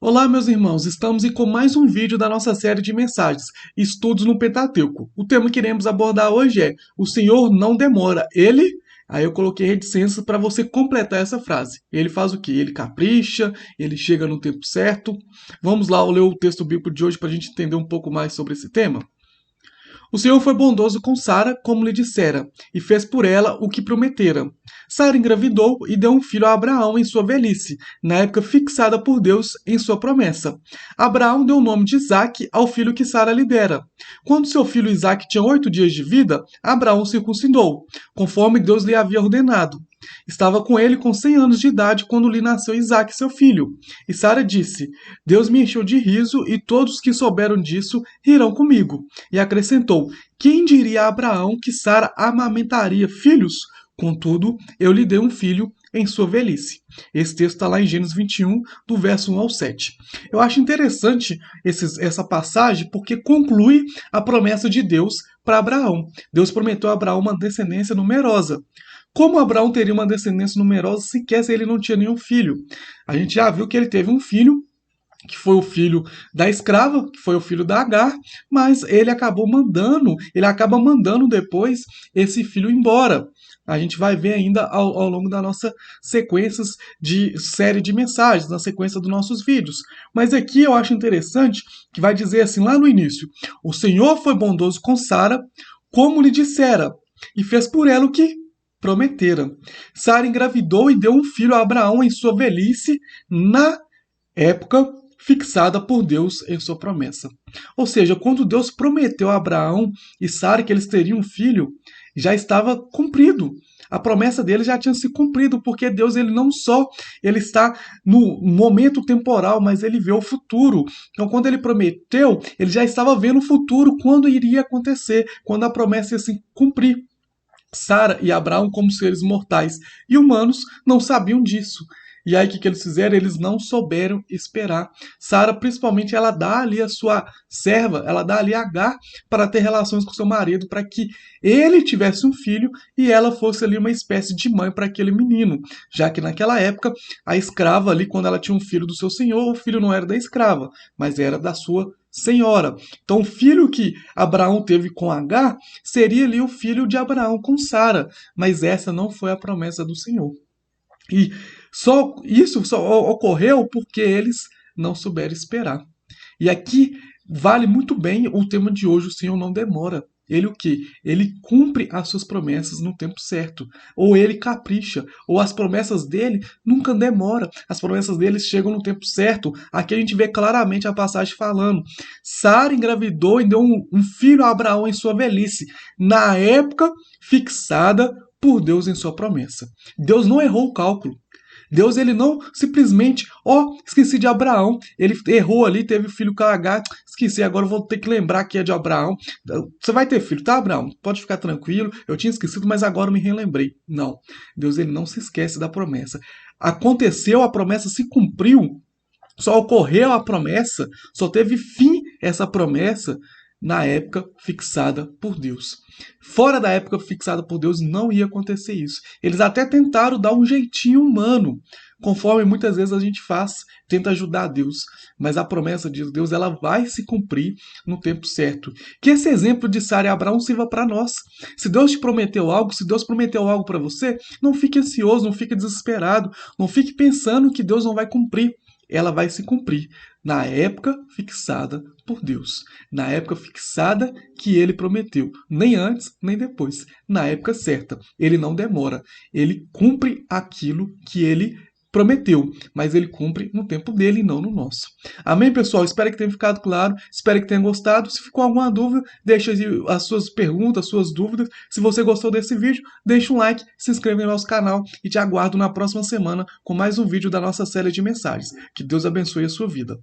Olá, meus irmãos, estamos com mais um vídeo da nossa série de mensagens, Estudos no Pentateuco. O tema que iremos abordar hoje é: O Senhor não demora, Ele... Aí eu coloquei reticências para você completar essa frase. Ele faz o quê? Ele capricha, ele chega no tempo certo. Vamos lá ler o texto bíblico de hoje para a gente entender um pouco mais sobre esse tema? O Senhor foi bondoso com Sara, como lhe dissera, e fez por ela o que prometera. Sara engravidou e deu um filho a Abraão em sua velhice, na época fixada por Deus em sua promessa. Abraão deu o nome de Isaque ao filho que Sara lhe dera. Quando seu filho Isaque tinha 8 dias de vida, Abraão circuncidou, conforme Deus lhe havia ordenado. Estava com ele com 100 anos de idade quando lhe nasceu Isaque, seu filho. E Sara disse: Deus me encheu de riso e todos que souberam disso rirão comigo. E acrescentou: Quem diria a Abraão que Sara amamentaria filhos? Contudo, eu lhe dei um filho em sua velhice. Esse texto está lá em Gênesis 21, do verso 1 ao 7. Eu acho interessante essa passagem porque conclui a promessa de Deus para Abraão. Deus prometeu a Abraão uma descendência numerosa. Como Abraão teria uma descendência numerosa sequer se ele não tinha nenhum filho? A gente já viu que ele teve um filho, que foi o filho da escrava, que foi o filho da Agar, mas ele acaba mandando depois esse filho embora. A gente vai ver ainda ao longo da nossa sequências de série de mensagens, na sequência dos nossos vídeos. Mas aqui eu acho interessante que vai dizer assim lá no início: o Senhor foi bondoso com Sara, como lhe dissera, e fez por ela o que prometera. Sara engravidou e deu um filho a Abraão em sua velhice, na época fixada por Deus em sua promessa. Ou seja, quando Deus prometeu a Abraão e Sara que eles teriam um filho, já estava cumprido. A promessa dele já tinha se cumprido, porque Deus ele não só ele está no momento temporal, mas ele vê o futuro. Então, quando ele prometeu, ele já estava vendo o futuro, quando iria acontecer, quando a promessa ia se cumprir. Sara e Abraão, como seres mortais e humanos, não sabiam disso. E aí o que eles fizeram? Eles não souberam esperar. Sara, principalmente, ela dá ali a sua serva, ela dá ali Agar para ter relações com seu marido, para que ele tivesse um filho e ela fosse ali uma espécie de mãe para aquele menino. Já que naquela época, a escrava ali, quando ela tinha um filho do seu senhor, o filho não era da escrava, mas era da sua senhora. Então, o filho que Abraão teve com Agar seria ali o filho de Abraão com Sara, mas essa não foi a promessa do Senhor. E isso só ocorreu porque eles não souberam esperar. E aqui vale muito bem o tema de hoje: o Senhor não demora. Ele o quê? Ele cumpre as suas promessas no tempo certo. Ou ele capricha. Ou as promessas dele nunca demoram. As promessas dele chegam no tempo certo. Aqui a gente vê claramente a passagem falando: Sara engravidou e deu um filho a Abraão em sua velhice, na época fixada por Deus em sua promessa. Deus não errou o cálculo. Deus ele não simplesmente, esqueci de Abraão, ele errou ali, teve filho com Agar, esqueci, agora eu vou ter que lembrar que é de Abraão. Você vai ter filho, tá, Abraão? Pode ficar tranquilo, eu tinha esquecido, mas agora eu me relembrei. Não, Deus ele não se esquece da promessa. Aconteceu, a promessa se cumpriu, só ocorreu a promessa, só teve fim essa promessa na época fixada por Deus. Fora da época fixada por Deus não ia acontecer isso. Eles até tentaram dar um jeitinho humano, conforme muitas vezes a gente faz, tenta ajudar Deus, mas a promessa de Deus ela vai se cumprir no tempo certo. Que esse exemplo de Sara e Abraão sirva para nós. Se Deus te prometeu algo, se Deus prometeu algo para você, não fique ansioso, não fique desesperado, não fique pensando que Deus não vai cumprir. Ela vai se cumprir na época fixada por Deus, na época fixada que ele prometeu, nem antes nem depois, na época certa. Ele não demora, ele cumpre aquilo que ele prometeu, mas ele cumpre no tempo dele e não no nosso. Amém, pessoal? Espero que tenha ficado claro, espero que tenha gostado. Se ficou alguma dúvida, deixa as suas perguntas, as suas dúvidas. Se você gostou desse vídeo, deixa um like, se inscreva no nosso canal e te aguardo na próxima semana com mais um vídeo da nossa série de mensagens. Que Deus abençoe a sua vida.